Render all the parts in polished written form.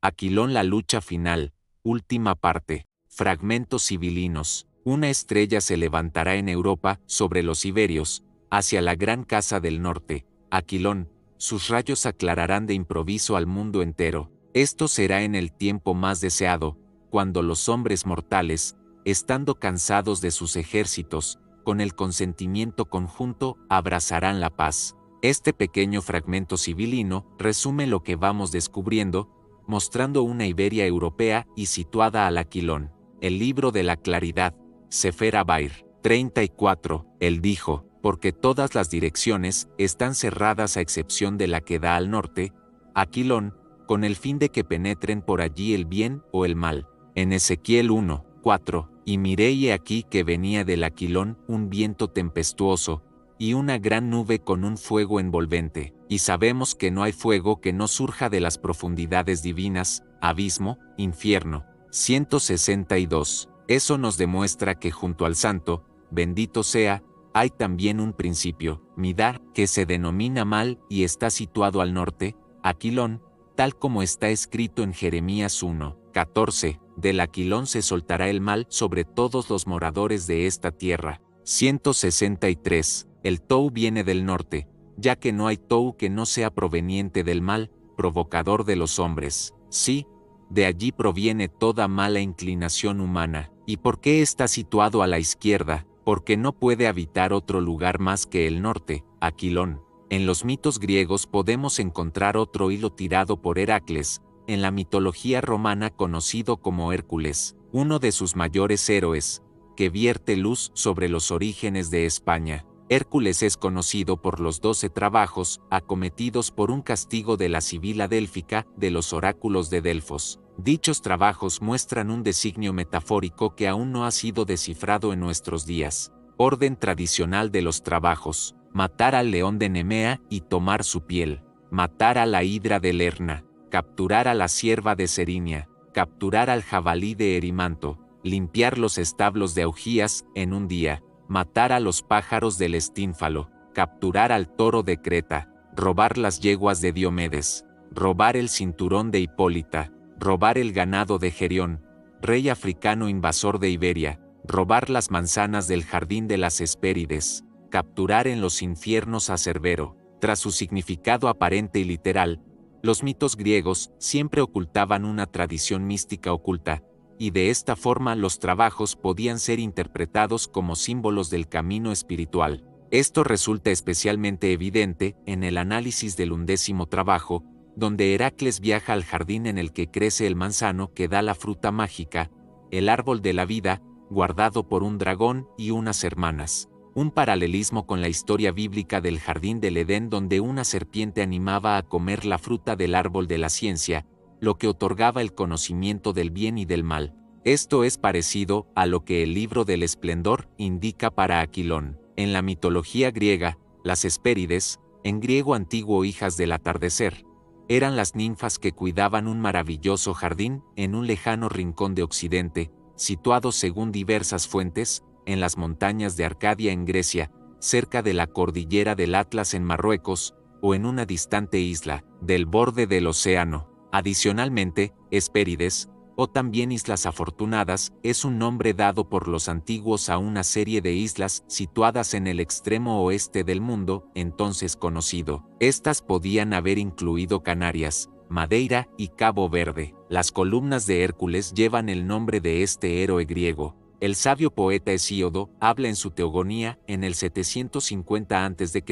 Aquilón, la lucha final, última parte. Fragmentos sibilinos. Una estrella se levantará en Europa, sobre los iberios, hacia la gran casa del norte, Aquilón. Sus rayos aclararán de improviso al mundo entero. Esto será en el tiempo más deseado, cuando los hombres mortales, estando cansados de sus ejércitos, con el consentimiento conjunto, abrazarán la paz. Este pequeño fragmento sibilino resume lo que vamos descubriendo, mostrando una Iberia europea y situada al Aquilón. El libro de la claridad, Sefer Abair. 34. Él dijo, porque todas las direcciones están cerradas a excepción de la que da al norte, Aquilón, con el fin de que penetren por allí el bien o el mal. En Ezequiel 1, 4, y miré y aquí que venía del Aquilón un viento tempestuoso, y una gran nube con un fuego envolvente, y sabemos que no hay fuego que no surja de las profundidades divinas, abismo, infierno. 162. Eso nos demuestra que junto al Santo, bendito sea, hay también un principio, Midar, que se denomina mal y está situado al norte, Aquilón, tal como está escrito en Jeremías 1, 14, del Aquilón se soltará el mal sobre todos los moradores de esta tierra. 163. El Tou viene del norte, ya que no hay Tou que no sea proveniente del mal, provocador de los hombres. Sí, de allí proviene toda mala inclinación humana. ¿Y por qué está situado a la izquierda? Porque no puede habitar otro lugar más que el norte, Aquilón. En los mitos griegos podemos encontrar otro hilo tirado por Heracles, en la mitología romana conocido como Hércules, uno de sus mayores héroes, que vierte luz sobre los orígenes de España. Hércules es conocido por los 12 trabajos acometidos por un castigo de la Sibila délfica de los oráculos de Delfos. Dichos trabajos muestran un designio metafórico que aún no ha sido descifrado en nuestros días. Orden tradicional de los trabajos: matar al león de Nemea y tomar su piel, matar a la hidra de Lerna, capturar a la cierva de Serinia, capturar al jabalí de Erimanto, limpiar los establos de Augías en un día, matar a los pájaros del Estínfalo, capturar al toro de Creta, robar las yeguas de Diomedes, robar el cinturón de Hipólita, robar el ganado de Gerión, rey africano invasor de Iberia, robar las manzanas del jardín de las Hespérides, capturar en los infiernos a Cerbero. Tras su significado aparente y literal, los mitos griegos siempre ocultaban una tradición mística oculta, y de esta forma los trabajos podían ser interpretados como símbolos del camino espiritual. Esto resulta especialmente evidente en el análisis del 11º trabajo, donde Heracles viaja al jardín en el que crece el manzano que da la fruta mágica, el árbol de la vida, guardado por un dragón y unas hermanas. Un paralelismo con la historia bíblica del jardín del Edén, donde una serpiente animaba a comer la fruta del árbol de la ciencia, lo que otorgaba el conocimiento del bien y del mal. Esto es parecido a lo que el libro del Esplendor indica para Aquilón. En la mitología griega, las Hespérides, en griego antiguo hijas del atardecer, eran las ninfas que cuidaban un maravilloso jardín en un lejano rincón de Occidente, situado según diversas fuentes, en las montañas de Arcadia en Grecia, cerca de la cordillera del Atlas en Marruecos, o en una distante isla, del borde del océano. Adicionalmente, Hespérides, o también Islas Afortunadas, es un nombre dado por los antiguos a una serie de islas situadas en el extremo oeste del mundo, entonces conocido. Estas podían haber incluido Canarias, Madeira y Cabo Verde. Las columnas de Hércules llevan el nombre de este héroe griego. El sabio poeta Hesíodo habla en su Teogonía, en el 750 a.C.,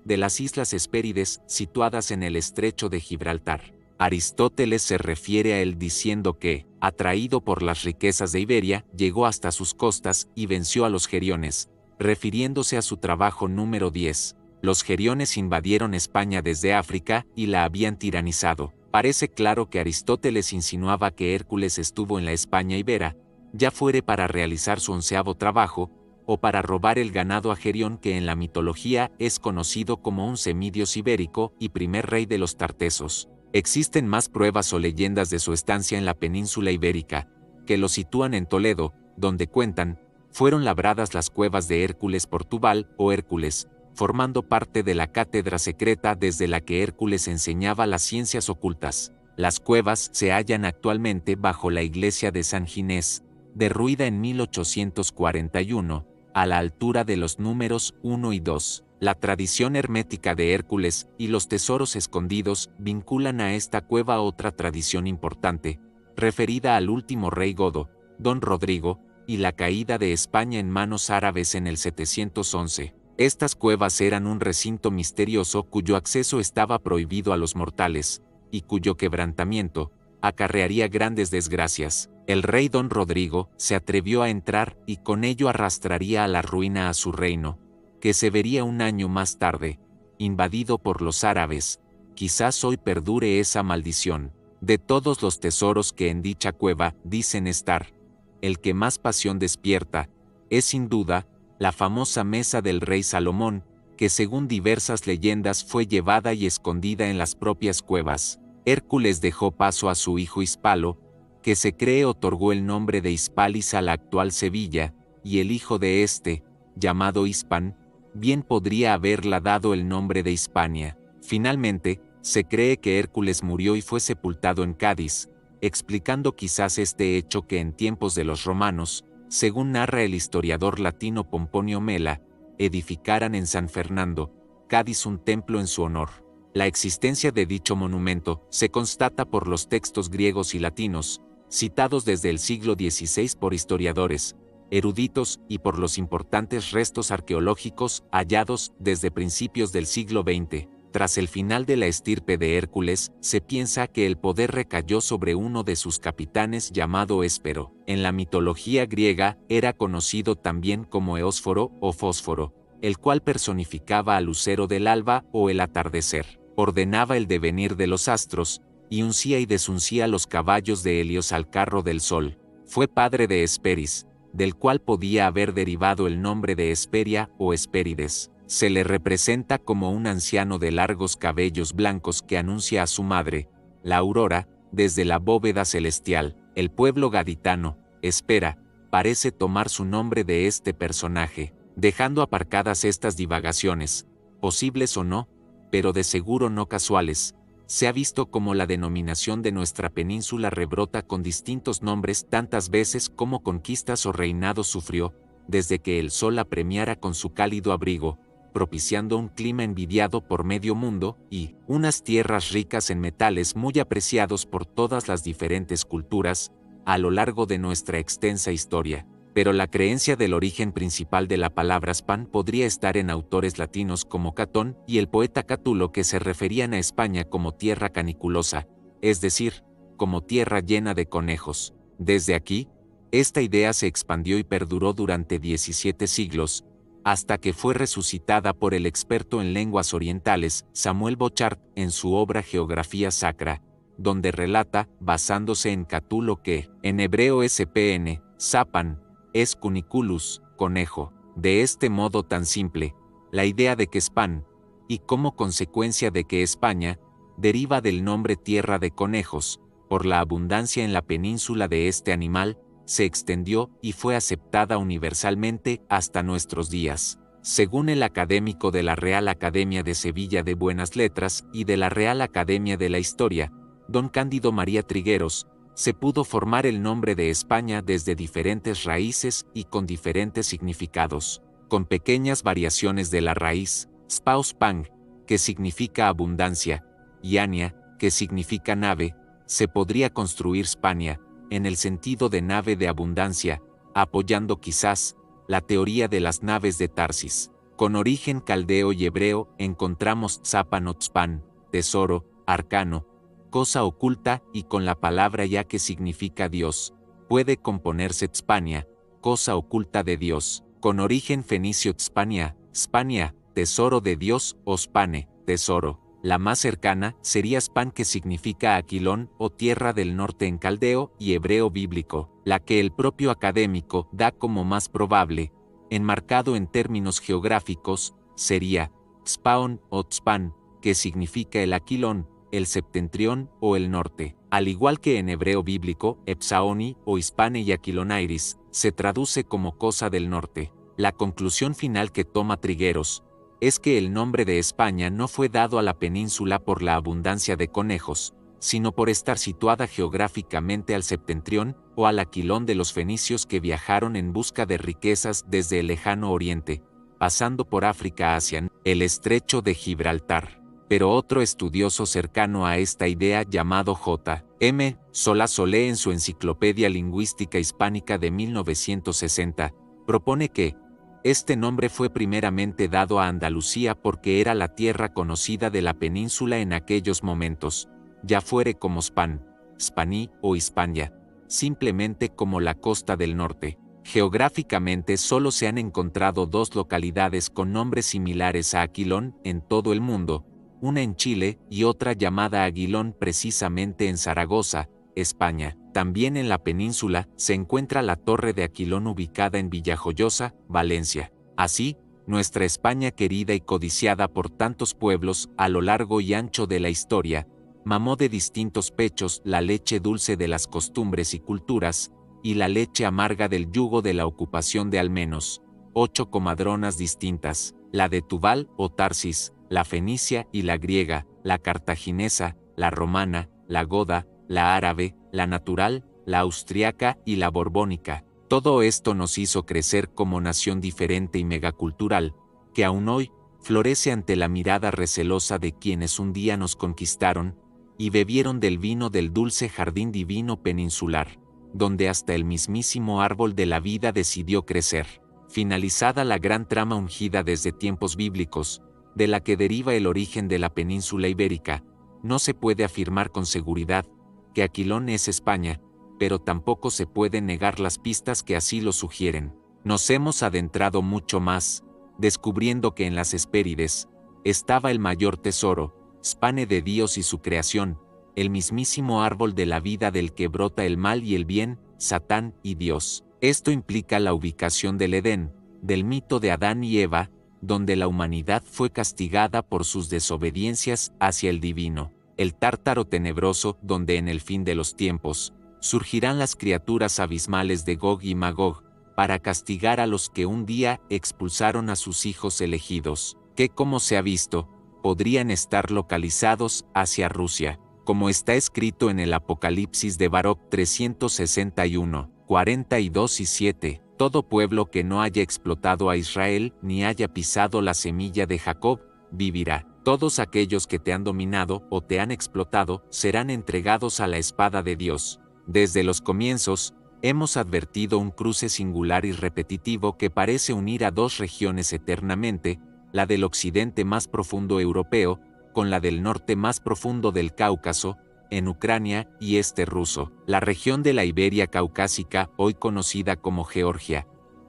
de las Islas Hespérides situadas en el estrecho de Gibraltar. Aristóteles se refiere a él diciendo que, atraído por las riquezas de Iberia, llegó hasta sus costas y venció a los geriones, refiriéndose a su trabajo número 10. Los geriones invadieron España desde África y la habían tiranizado. Parece claro que Aristóteles insinuaba que Hércules estuvo en la España ibera, ya fuere para realizar su 11º trabajo, o para robar el ganado a Gerión, que en la mitología es conocido como un semidios ibérico y primer rey de los tartesos. Existen más pruebas o leyendas de su estancia en la península ibérica, que lo sitúan en Toledo, donde cuentan, fueron labradas las cuevas de Hércules por Tubal o Hércules, formando parte de la cátedra secreta desde la que Hércules enseñaba las ciencias ocultas. Las cuevas se hallan actualmente bajo la iglesia de San Ginés, derruida en 1841, a la altura de los números 1 y 2. La tradición hermética de Hércules y los tesoros escondidos vinculan a esta cueva otra tradición importante, referida al último rey godo, Don Rodrigo, y la caída de España en manos árabes en el 711. Estas cuevas eran un recinto misterioso cuyo acceso estaba prohibido a los mortales, y cuyo quebrantamiento acarrearía grandes desgracias. El rey Don Rodrigo se atrevió a entrar y con ello arrastraría a la ruina a su reino, que se vería un año más tarde, invadido por los árabes. Quizás hoy perdure esa maldición. De todos los tesoros que en dicha cueva dicen estar, el que más pasión despierta, es sin duda, la famosa mesa del rey Salomón, que según diversas leyendas fue llevada y escondida en las propias cuevas. Hércules dejó paso a su hijo Hispalo, que se cree otorgó el nombre de Hispalis a la actual Sevilla, y el hijo de este, llamado Hispan, bien podría haberla dado el nombre de Hispania. Finalmente, se cree que Hércules murió y fue sepultado en Cádiz, explicando quizás este hecho que en tiempos de los romanos, según narra el historiador latino Pomponio Mela, edificaran en San Fernando, Cádiz un templo en su honor. La existencia de dicho monumento se constata por los textos griegos y latinos, citados desde el siglo XVI por historiadores, eruditos y por los importantes restos arqueológicos hallados desde principios del siglo XX. Tras el final de la estirpe de Hércules, se piensa que el poder recayó sobre uno de sus capitanes llamado Éspero. En la mitología griega era conocido también como Eósforo o Fósforo, el cual personificaba al lucero del alba o el atardecer. Ordenaba el devenir de los astros, y uncía y desuncía los caballos de Helios al carro del sol. Fue padre de Hesperis, del cual podía haber derivado el nombre de Hesperia o Hespérides. Se le representa como un anciano de largos cabellos blancos que anuncia a su madre, la aurora, desde la bóveda celestial. El pueblo gaditano, Espera, parece tomar su nombre de este personaje. Dejando aparcadas estas divagaciones, posibles o no, pero de seguro no casuales, se ha visto como la denominación de nuestra península rebrota con distintos nombres tantas veces como conquistas o reinados sufrió, desde que el sol apremiara con su cálido abrigo, propiciando un clima envidiado por medio mundo, y unas tierras ricas en metales muy apreciados por todas las diferentes culturas, a lo largo de nuestra extensa historia. Pero la creencia del origen principal de la palabra Span podría estar en autores latinos como Catón y el poeta Catulo, que se referían a España como tierra caniculosa, es decir, como tierra llena de conejos. Desde aquí, esta idea se expandió y perduró durante 17 siglos, hasta que fue resucitada por el experto en lenguas orientales Samuel Bochart en su obra Geografía Sacra, donde relata, basándose en Catulo, que, en hebreo SPN, Sapan, es cuniculus, conejo. De este modo tan simple, la idea de que Span, y como consecuencia de que España, deriva del nombre tierra de conejos, por la abundancia en la península de este animal, se extendió y fue aceptada universalmente hasta nuestros días. Según el académico de la Real Academia de Sevilla de Buenas Letras y de la Real Academia de la Historia, don Cándido María Trigueros, se pudo formar el nombre de España desde diferentes raíces y con diferentes significados, con pequeñas variaciones de la raíz, Spauspang, que significa abundancia, y Ania, que significa nave. Se podría construir Spania, en el sentido de nave de abundancia, apoyando quizás la teoría de las naves de Tarsis. Con origen caldeo y hebreo encontramos Tzapan o Tzpan, tesoro, arcano, cosa oculta, y con la palabra ya que significa Dios, puede componerse Tzpania, cosa oculta de Dios. Con origen fenicio Tzpania, Spania, tesoro de Dios, o Spane, tesoro. La más cercana sería Span, que significa Aquilón o tierra del norte en caldeo y hebreo bíblico, la que el propio académico da como más probable, enmarcado en términos geográficos, sería Tzpaon o Tzpan, que significa el Aquilón, el septentrión o el norte. Al igual que en hebreo bíblico, Epsaoni o Hispane y Aquilonairis, se traduce como cosa del norte. La conclusión final que toma Trigueros es que el nombre de España no fue dado a la península por la abundancia de conejos, sino por estar situada geográficamente al septentrión o al Aquilón de los fenicios que viajaron en busca de riquezas desde el lejano oriente, pasando por África hacia el estrecho de Gibraltar. Pero otro estudioso cercano a esta idea llamado J. M. Solá Solé en su Enciclopedia Lingüística Hispánica de 1960, propone que este nombre fue primeramente dado a Andalucía porque era la tierra conocida de la península en aquellos momentos, ya fuere como Span, Spaní o Hispania, simplemente como la costa del norte. Geográficamente solo se han encontrado dos localidades con nombres similares a Aquilón en todo el mundo, una en Chile y otra llamada Aguilón precisamente en Zaragoza, España. También en la península se encuentra la Torre de Aquilón ubicada en Villajoyosa, Valencia. Así, nuestra España querida y codiciada por tantos pueblos a lo largo y ancho de la historia, mamó de distintos pechos la leche dulce de las costumbres y culturas, y la leche amarga del yugo de la ocupación de al menos 8 comadronas distintas, la de Tubal o Tarsis, la fenicia y la griega, la cartaginesa, la romana, la goda, la árabe, la natural, la austriaca y la borbónica. Todo esto nos hizo crecer como nación diferente y megacultural, que aún hoy florece ante la mirada recelosa de quienes un día nos conquistaron y bebieron del vino del dulce jardín divino peninsular, donde hasta el mismísimo árbol de la vida decidió crecer. Finalizada la gran trama ungida desde tiempos bíblicos, de la que deriva el origen de la península ibérica, no se puede afirmar con seguridad que Aquilón es España, pero tampoco se pueden negar las pistas que así lo sugieren. Nos hemos adentrado mucho más, descubriendo que en las Hespérides estaba el mayor tesoro, Spane de Dios y su creación, el mismísimo árbol de la vida del que brota el mal y el bien, Satán y Dios. Esto implica la ubicación del Edén, del mito de Adán y Eva, donde la humanidad fue castigada por sus desobediencias hacia el divino. El Tártaro tenebroso, donde en el fin de los tiempos surgirán las criaturas abismales de Gog y Magog, para castigar a los que un día expulsaron a sus hijos elegidos, que como se ha visto, podrían estar localizados hacia Rusia, como está escrito en el Apocalipsis de Baruch 361, 42 y 7. Todo pueblo que no haya explotado a Israel ni haya pisado la semilla de Jacob, vivirá. Todos aquellos que te han dominado o te han explotado serán entregados a la espada de Dios. Desde los comienzos, hemos advertido un cruce singular y repetitivo que parece unir a dos regiones eternamente, la del occidente más profundo europeo, con la del norte más profundo del Cáucaso, en Ucrania y este ruso. La región de la Iberia caucásica, hoy conocida como Georgia,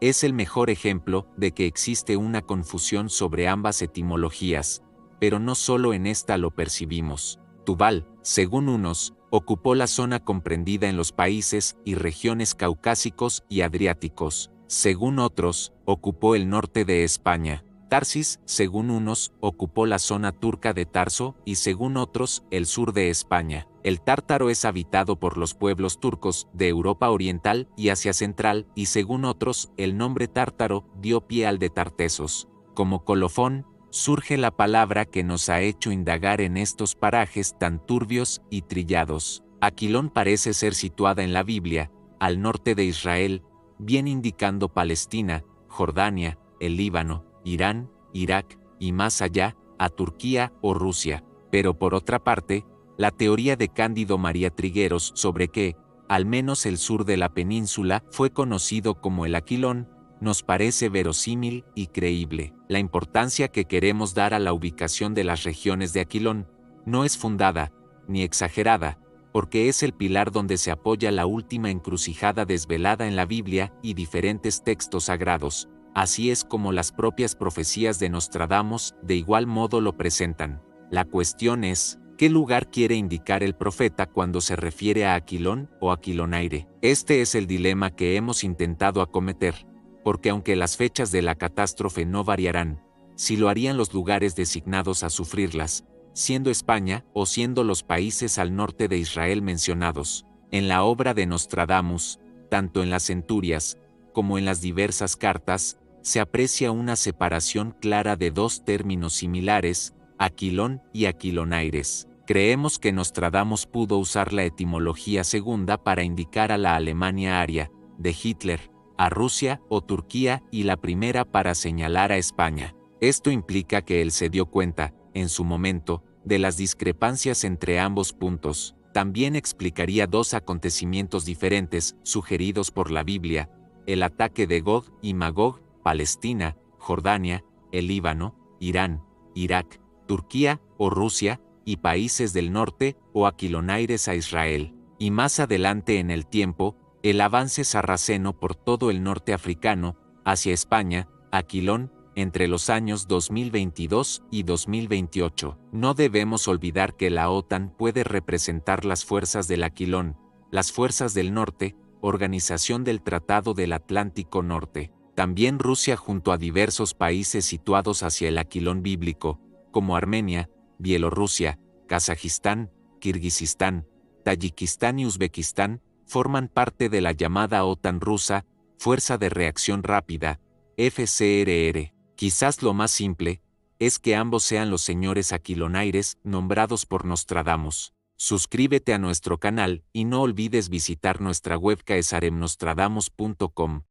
es el mejor ejemplo de que existe una confusión sobre ambas etimologías, pero no solo en esta lo percibimos. Tubal, según unos, ocupó la zona comprendida en los países y regiones caucásicos y adriáticos. Según otros, ocupó el norte de España. Tarsis, según unos, ocupó la zona turca de Tarso y según otros, el sur de España. El Tártaro es habitado por los pueblos turcos de Europa Oriental y Asia Central y según otros, el nombre tártaro dio pie al de Tartesos. Como colofón, surge la palabra que nos ha hecho indagar en estos parajes tan turbios y trillados. Aquilón parece ser situada en la Biblia, al norte de Israel, bien indicando Palestina, Jordania, el Líbano, Irán, Irak, y más allá, a Turquía o Rusia. Pero por otra parte, la teoría de Cándido María Trigueros sobre que, al menos el sur de la península, fue conocido como el Aquilón, nos parece verosímil y creíble. La importancia que queremos dar a la ubicación de las regiones de Aquilón no es fundada, ni exagerada, porque es el pilar donde se apoya la última encrucijada desvelada en la Biblia y diferentes textos sagrados. Así es como las propias profecías de Nostradamus de igual modo lo presentan. La cuestión es, ¿qué lugar quiere indicar el profeta cuando se refiere a Aquilón o Aquilonaire? Este es el dilema que hemos intentado acometer, porque aunque las fechas de la catástrofe no variarán, sí lo harían los lugares designados a sufrirlas, siendo España o siendo los países al norte de Israel mencionados. En la obra de Nostradamus, tanto en las centurias, como en las diversas cartas, se aprecia una separación clara de dos términos similares, Aquilón y Aquilonaires. Creemos que Nostradamus pudo usar la etimología segunda para indicar a la Alemania aria, de Hitler, a Rusia o Turquía y la primera para señalar a España. Esto implica que él se dio cuenta, en su momento, de las discrepancias entre ambos puntos. También explicaría dos acontecimientos diferentes sugeridos por la Biblia: el ataque de Gog y Magog, Palestina, Jordania, el Líbano, Irán, Irak, Turquía o Rusia, y países del norte o Aquilonaires a Israel. Y más adelante en el tiempo, el avance sarraceno por todo el norte africano, hacia España, Aquilón, entre los años 2022 y 2028. No debemos olvidar que la OTAN puede representar las fuerzas del Aquilón, las fuerzas del norte, Organización del Tratado del Atlántico Norte. También Rusia junto a diversos países situados hacia el Aquilón bíblico, como Armenia, Bielorrusia, Kazajistán, Kirguistán, Tayikistán y Uzbekistán, forman parte de la llamada OTAN rusa, Fuerza de Reacción Rápida, FCRR. Quizás lo más simple es que ambos sean los señores Aquilonaires nombrados por Nostradamus. Suscríbete a nuestro canal y no olvides visitar nuestra web caesaremnostradamus.com.